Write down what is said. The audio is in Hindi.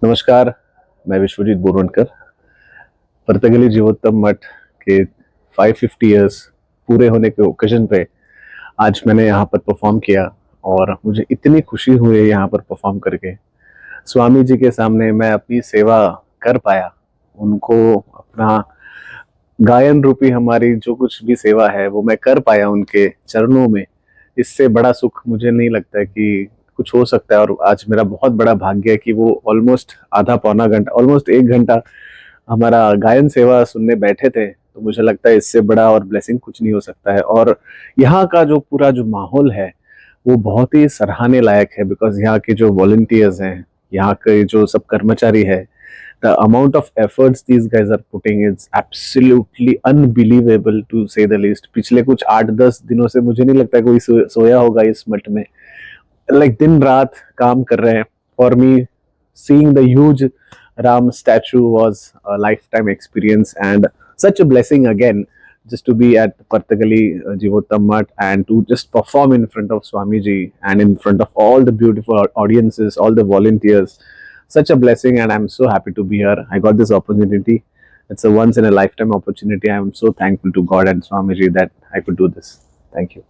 नमस्कार, मैं विश्वजीत बोरवनकर। पर्तगली जीवोत्तम मठ के 550 इयर्स पूरे होने के ओकेजन पे आज मैंने यहाँ पर परफॉर्म किया और मुझे इतनी खुशी हुई है यहाँ पर परफॉर्म करके। स्वामी जी के सामने मैं अपनी सेवा कर पाया, उनको अपना गायन रूपी हमारी जो कुछ भी सेवा है वो मैं कर पाया उनके चरणों में। इससे बड़ा सुख मुझे नहीं लगता है कि कुछ हो सकता है। और आज मेरा बहुत बड़ा भाग्य है कि वो ऑलमोस्ट आधा पौना घंटा, ऑलमोस्ट 1 घंटा हमारा गायन सेवा सुनने बैठे थे। तो मुझे लगता है इससे बड़ा और ब्लेसिंग कुछ नहीं हो सकता है। और यहाँ का जो पूरा जो माहौल है वो बहुत ही सराहने लायक है, बिकॉज यहाँ के जो वॉलंटियर्स हैं, यहाँ के जो सब कर्मचारी है, the amount of efforts these guys are putting is absolutely unbelievable to say the least। पिछले कुछ 8-10 दिनों से मुझे नहीं लगता कोई सोया होगा इस मठ में। लाइक दिन रात काम कर रहे हैं। For me, seeing the huge Ram statue was a lifetime experience and such a blessing again, just to be at Partagali Jivottam Math and to just perform in front of Swamiji and in front of all the beautiful audiences, all the volunteers. Such a blessing, and I'm so happy to be here. I got this opportunity. It's a once in a lifetime opportunity. I'm so thankful to God and Swamiji that I could do this. Thank you.